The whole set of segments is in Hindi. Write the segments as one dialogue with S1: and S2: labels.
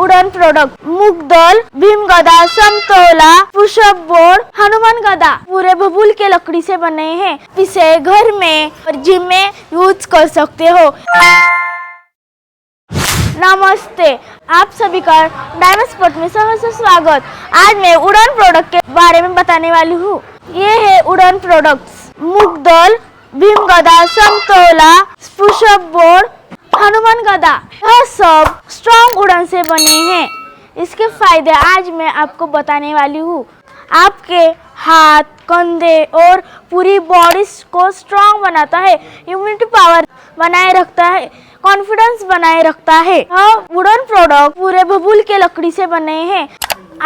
S1: वुडन प्रोडक्ट मुगदल, भीम गदा, समतोला, पुशअप बोर्ड, हनुमान गदा पूरे बबूल के लकड़ी से बने हैं। इसे घर में और जिम में यूज कर सकते हो। नमस्ते, आप सभी का डायमंड स्पॉट में सहर्ष स्वागत। आज मैं वुडन प्रोडक्ट के बारे में बताने वाली हूँ। ये है वुडन प्रोडक्ट्स मुगदल, भीम गदा, समतोला, पुशअप बोर्ड, हनुमान गदा। यह सब स्ट्रॉन्ग वुडन से बने हैं। इसके फायदे आज मैं आपको बताने वाली हूँ। आपके हाथ, कंधे और पूरी बॉडी को स्ट्रॉन्ग बनाता है, इम्यूनिटी पावर बनाए रखता है, कॉन्फिडेंस बनाए रखता है। यह वुडन प्रोडक्ट पूरे बबूल के लकड़ी से बने हैं।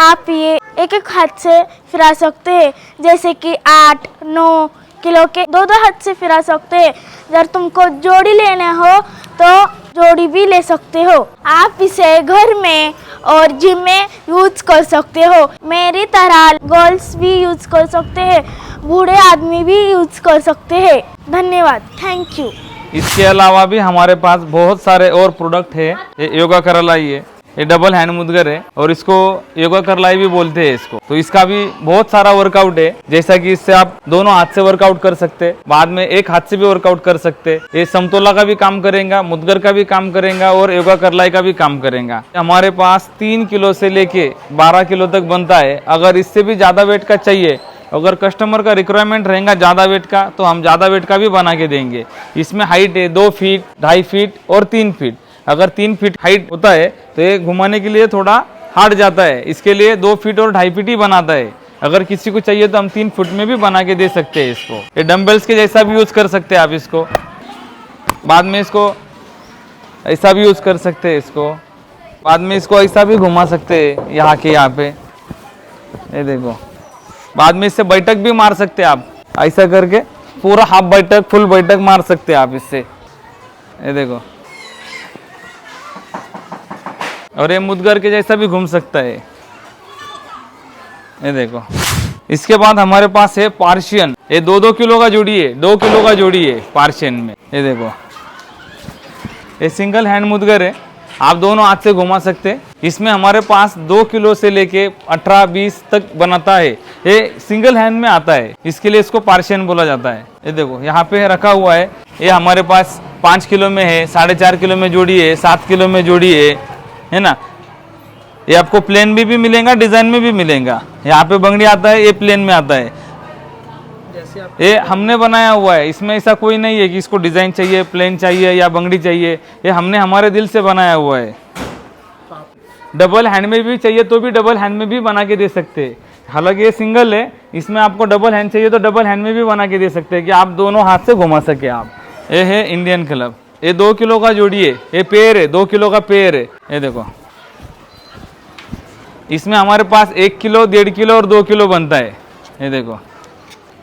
S1: आप ये एक एक हाथ से फिरा सकते हैं, जैसे कि 8-9 किलो के दो हाथ से फिरा सकते हैं। अगर तुमको जोड़ी लेने हो तो जोड़ी भी ले सकते हो। आप इसे घर में और जिम में यूज कर सकते हो। मेरी तरह गर्ल्स भी यूज कर सकते हैं, बूढ़े आदमी भी यूज कर सकते हैं। धन्यवाद, थैंक यू।
S2: इसके अलावा भी हमारे पास बहुत सारे और प्रोडक्ट है। ये योगा करलाई है, ये डबल हैंड मुद्गर है और इसको योगा करलाई भी बोलते हैं इसको। तो इसका भी बहुत सारा वर्कआउट है, जैसा कि इससे आप दोनों हाथ से वर्कआउट कर सकते हैं, बाद में एक हाथ से भी वर्कआउट कर सकते हैं। ये समतोला का भी काम करेगा, मुद्गर का भी काम करेगा और योगा करलाई का भी काम करेगा। हमारे पास 3 किलो से लेके 12 किलो तक बनता है। अगर इससे भी ज्यादा वेट का चाहिए, अगर कस्टमर का रिक्वायरमेंट रहेगा ज़्यादा वेट का, तो हम ज़्यादा वेट का भी बना के देंगे। इसमें हाइट है 2 फीट, 2.5 फीट और 3 फीट। अगर 3 फीट हाइट होता है तो ये घुमाने के लिए थोड़ा हार्ड जाता है, इसके लिए 2 फीट और 2.5 फीट ही बनाता है। अगर किसी को चाहिए तो हम 3 फुट में भी बना के दे सकते हैं इसको। ये डम्बल्स के जैसा भी यूज़ कर सकते हैं आप इसको। बाद में इसको ऐसा भी यूज़ कर सकते हैं इसको। बाद में इसको ऐसा भी घुमा सकते हैं, यहाँ के यहाँ पे ये देखो। बाद में इससे बैठक भी मार सकते हैं आप, ऐसा करके पूरा हाफ बैठक, फुल बैठक मार सकते हैं आप इससे। ये देखो, और ये मुद्गर के जैसा भी घूम सकता है। ये देखो। इसके बाद हमारे पास है पार्शियन। ये 2-2 किलो का जोड़ी है, 2 किलो का जोड़ी है पार्शियन में। ये देखो, ये सिंगल हैंड मुद्गर है, आप दोनों हाथ से घुमा सकते हैं। इसमें हमारे पास 2 किलो से लेके 18-20 तक बनाता है। ये सिंगल हैंड में आता है, इसके लिए इसको पार्शियन बोला जाता है। ये देखो यहाँ पे रखा हुआ है। ये हमारे पास 5 किलो में है, 4.5 किलो में जोड़ी है, 7 किलो में जोड़ी है ना। ये आपको प्लेन में भी मिलेगा, डिजाइन में भी मिलेगा। यहाँ पे बंगड़ी आता है, ये प्लेन में आता है। ये हमने बनाया हुआ है, इसमें ऐसा कोई नहीं है कि इसको डिजाइन चाहिए, प्लेन चाहिए या बंगड़ी चाहिए। ये हमने हमारे दिल से बनाया हुआ है। डबल हैंड में भी चाहिए तो भी डबल हैंड में भी बना के दे सकते हैं। हालांकि ये सिंगल है, इसमें आपको डबल हैंड चाहिए तो डबल हैंड में भी बना के दे सकते हैं कि आप दोनों हाथ से घुमा सके आप। ये है इंडियन क्लब। ये 2 किलो का जोड़ी है, ये पेयर है, 2 किलो का पेयर है। ये देखो, इसमें हमारे पास 1 किलो, 1.5 किलो और 2 किलो बनता है। ये देखो,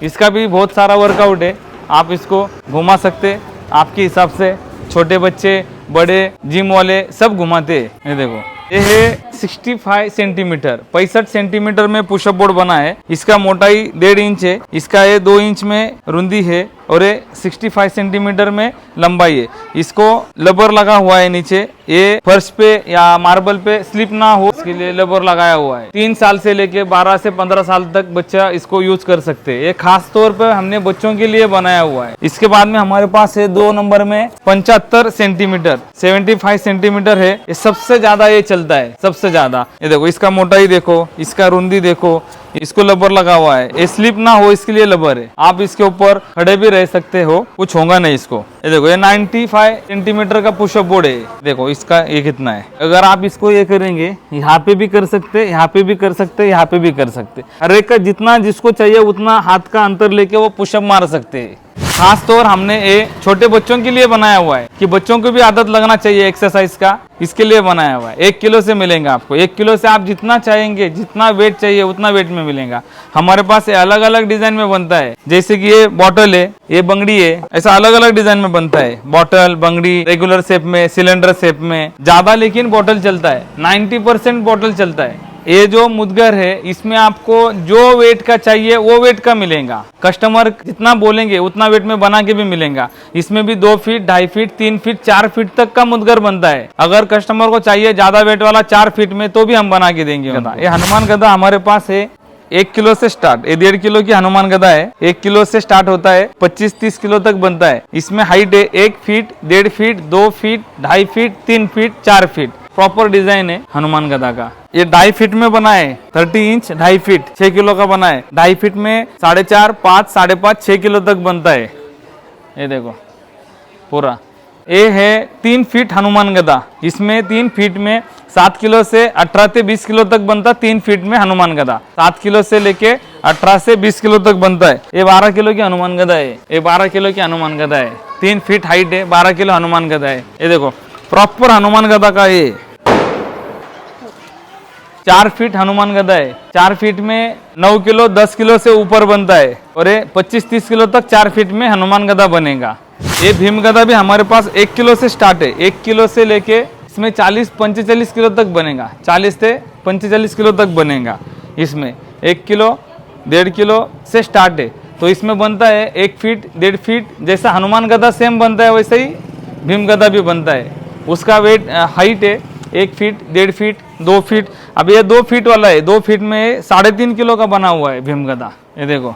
S2: इसका भी बहुत सारा वर्कआउट है, आप इसको घुमा सकते आपके हिसाब से। छोटे बच्चे, बड़े, जिम वाले सब घुमाते हैं। ये देखो, ये है 65 सेंटीमीटर, 65 सेंटीमीटर में पुशअप बोर्ड बना है। इसका मोटाई 1.5 इंच है, इसका ये 2 इंच में रुंदी है और ये 65 सेंटीमीटर में लंबाई है। इसको लबर लगा हुआ है नीचे, ये फर्श पे या मार्बल पे स्लिप ना हो इसके लिए लबर लगाया हुआ है। 3 साल से लेके 12 से 15 साल तक बच्चा इसको यूज कर सकते हैं। ये खास तौर पे हमने बच्चों के लिए बनाया हुआ है। इसके बाद में हमारे पास है 2 नंबर में 75 सेंटीमीटर, 75 सेंटीमीटर है। ये सबसे ज्यादा ये चलता है, सबसे ज्यादा। ये देखो, इसका मोटाई देखो, इसका रुंदी देखो, इसको लबर लगा हुआ है। ये स्लिप ना हो इसके लिए लबर है। आप इसके ऊपर खड़े भी रह सकते हो, कुछ होगा नहीं इसको। ये देखो, ये 95 सेंटीमीटर का पुशअप बोर्ड है। देखो इसका ये कितना है। अगर आप इसको ये करेंगे, यहाँ पे भी कर सकते, यहाँ पे भी कर सकते, यहाँ पे भी कर सकते। हर एक का जितना जिसको चाहिए उतना हाथ का अंतर लेके वो पुशअप मार सकते हैं। खास तौर हमने ये छोटे बच्चों के लिए बनाया हुआ है कि बच्चों को भी आदत लगना चाहिए एक्सरसाइज का, इसके लिए बनाया हुआ है। 1 किलो से मिलेगा आपको, 1 किलो से आप जितना चाहेंगे, जितना वेट चाहिए उतना वेट में मिलेगा। हमारे पास ये अलग अलग डिजाइन में बनता है, जैसे कि ये बॉटल है, ये बंगड़ी है, ऐसा अलग अलग डिजाइन में बनता है। बॉटल, बंगड़ी, रेगुलर शेप में, सिलेंडर शेप में, ज्यादा लेकिन बॉटल चलता है, 90% बॉटल चलता है। ये जो मुदगर है इसमें आपको जो वेट का चाहिए वो वेट का मिलेगा। कस्टमर जितना बोलेंगे उतना वेट में बना के भी मिलेगा। इसमें भी 2 फीट, 2.5 फीट, 3 फीट, 4 फीट तक का मुदगर बनता है। अगर कस्टमर को चाहिए ज्यादा वेट वाला 4 फीट में तो भी हम बना के देंगे। ये हनुमान गदा हमारे पास है 1 किलो से स्टार्ट। ये 1.5 किलो की हनुमान गदा है। 1 किलो से स्टार्ट होता है, 25-30 किलो तक बनता है। इसमें हाइट है 1 feet, 1.5 feet, 2 feet, 2.5 feet, 3 feet, 4 feet. Proper design है हनुमान गदा का। ये 2.5 फीट में बना है, 30 इंच, 2.5 फीट, 6 किलो का बना है। 2.5 फीट में 4.5, 5, 5.5, 6 किलो तक बनता है। ये देखो पूरा। ये है 3 फीट हनुमान गदा। इसमें 3 फीट में 7 किलो से 18 से 20 किलो तक बनता। 3 फीट में हनुमान गदा 7 किलो से लेके 18 से 20 किलो तक बनता है। ये 12 किलो की हनुमान गदा है। ये 12 किलो की हनुमान गदा है। 3 फीट हाइट है, 12 किलो हनुमान गदा है। ये देखो प्रॉपर हनुमान गदा का। ये 4 फीट हनुमान गदा है। 4 फीट में 9 किलो, 10 किलो से ऊपर बनता है। और ये 25-30 किलो तक 4 फीट में हनुमान गदा बनेगा। ये भीम गदा भी हमारे पास 1 किलो से स्टार्ट है। 1 किलो से लेके इसमें 40-45 किलो तक बनेगा। 40 से 45 किलो तक बनेगा। इसमें 1 किलो, 1.5 किलो से स्टार्ट है। तो इसमें बनता है 1 फीट, 1.5 फीट। जैसा हनुमान गदा सेम बनता है वैसे ही भीम गदा भी बनता है। उसका वेट हाइट है 1 फीट, 1.5 फीट, 2 फीट। अब ये 2 फीट वाला है। 2 फीट में 3.5 किलो का बना हुआ है भीम गदा। ये देखो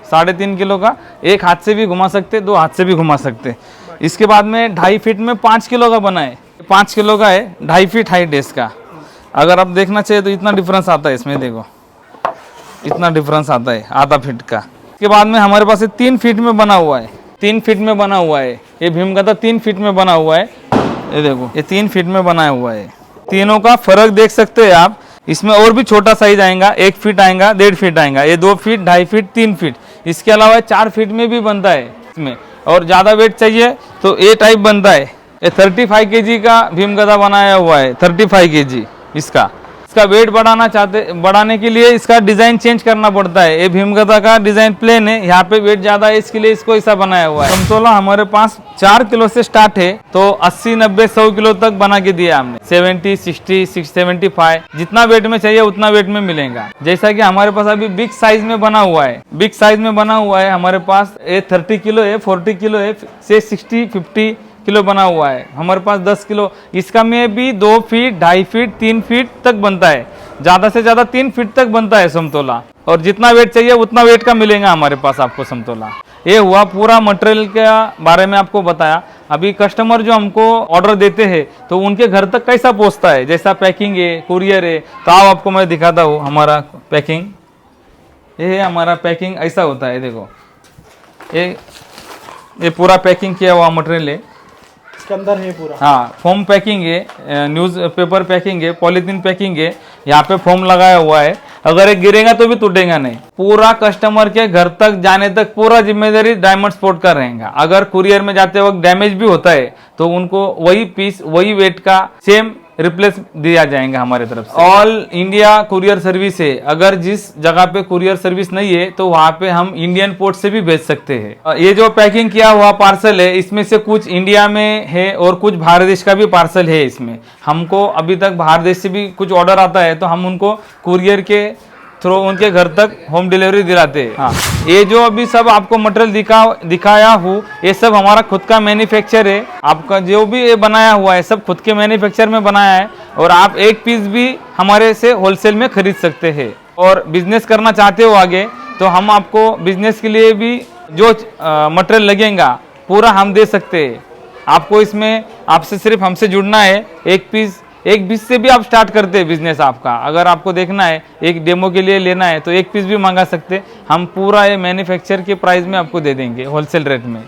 S2: 3.5 किलो का। एक हाथ से भी घुमा सकते, 2 हाथ से भी घुमा सकते। इसके बाद में 2.5 फीट में 5 किलो का बना है। 5 किलो का है, 2.5 फीट हाइट है इसका। अगर आप देखना चाहिए तो इतना डिफरेंस आता है इसमें। देखो इतना डिफरेंस आता है आधा फीट का। इसके बाद में हमारे पास 3 फीट में बना हुआ है। 3 फीट में बना हुआ है। ये भीम गदा 3 फीट में बना हुआ है। ये देखो ये 3 फीट में बनाया हुआ है। तीनों का फर्क देख सकते हैं आप। इसमें और भी छोटा साइज आएगा, 1 फीट आएगा, 1.5 फीट आएगा। ये 2 फीट, 2.5 फीट, 3 फीट। इसके अलावा 4 फीट में भी बनता है इसमें। और ज़्यादा वेट चाहिए तो ये टाइप बनता है। ये 35 केजी का भीम गदा बनाया हुआ है। 35 केजी इसका वेट बढ़ाने के लिए इसका डिजाइन चेंज करना पड़ता है। ये भीम गदा का डिजाइन प्लेन है, यहाँ पे वेट ज्यादा है इसके लिए इसको ऐसा बनाया हुआ है। समतोला हमारे पास 4 किलो से स्टार्ट है। तो 80, 90, 100 किलो तक बना के दिया हमने। 70, 60, 75 जितना वेट में चाहिए उतना वेट में मिलेगा। जैसा कि हमारे पास अभी बिग साइज में बना हुआ है। बिग साइज में बना हुआ है हमारे पास। ये 30 किलो है, 40 किलो है, से 60, 50 किलो बना हुआ है। हमारे पास 10 किलो। इसका में भी 2 फीट, 2.5 फीट, 3 फीट तक बनता है। ज़्यादा से ज़्यादा 3 फीट तक बनता है समतोला। और जितना वेट चाहिए उतना वेट का मिलेगा हमारे पास आपको समतोला। ये हुआ पूरा मटेरियल का बारे में आपको बताया। अभी कस्टमर जो हमको ऑर्डर देते हैं तो उनके घर तक कैसा पहुँचता है, जैसा पैकिंग है, कुरियर है, तो आओ आपको मैं दिखाता हूँ हमारा पैकिंग। ये है हमारा पैकिंग, ऐसा होता है। देखो ये पूरा पैकिंग किया हुआ मटेरियल है।
S3: इसके अंदर है पूरा।
S2: हाँ, फोम पैकिंग है, न्यूज पेपर पैकिंग है, पॉलीथीन पैकिंग है। यहाँ पे फोम लगाया हुआ है। अगर ये गिरेगा तो भी टूटेगा नहीं। पूरा कस्टमर के घर तक जाने तक पूरा जिम्मेदारी डायमंड स्पोर्ट का रहेगा। अगर कुरियर में जाते वक्त डैमेज भी होता है तो उनको वही पीस, वही वेट का सेम रिप्लेस दिया जाएगा हमारे तरफ से। ऑल इंडिया कुरियर सर्विस है। अगर जिस जगह पे कुरियर सर्विस नहीं है तो वहाँ पे हम इंडियन पोर्ट से भी भेज सकते हैं। ये जो पैकिंग किया हुआ पार्सल है इसमें से कुछ इंडिया में है और कुछ बाहर देश का भी पार्सल है। इसमें हमको अभी तक बाहर देश से भी कुछ ऑर्डर आता है तो हम उनको कुरियर के थ्रू उनके घर तक होम डिलीवरी दिलाते हैं। हाँ, ये जो अभी सब आपको मटेरियल दिखाया हूँ ये सब हमारा खुद का मैन्युफैक्चर है। आपका जो भी ये बनाया हुआ है सब खुद के मैन्युफैक्चर में बनाया है। और आप एक पीस भी हमारे से होलसेल में खरीद सकते हैं। और बिजनेस करना चाहते हो आगे तो हम आपको बिजनेस के लिए भी जो मटेरियल लगेगा पूरा हम दे सकते हैं। आपको इसमें आपसे सिर्फ हमसे जुड़ना है। एक पीस से भी आप स्टार्ट करते हैं बिजनेस आपका। अगर आपको देखना है, एक डेमो के लिए लेना है तो 1 पीस भी मंगा सकते हैं। हम पूरा ये मैन्युफैक्चर के प्राइस में आपको दे देंगे होलसेल रेट में।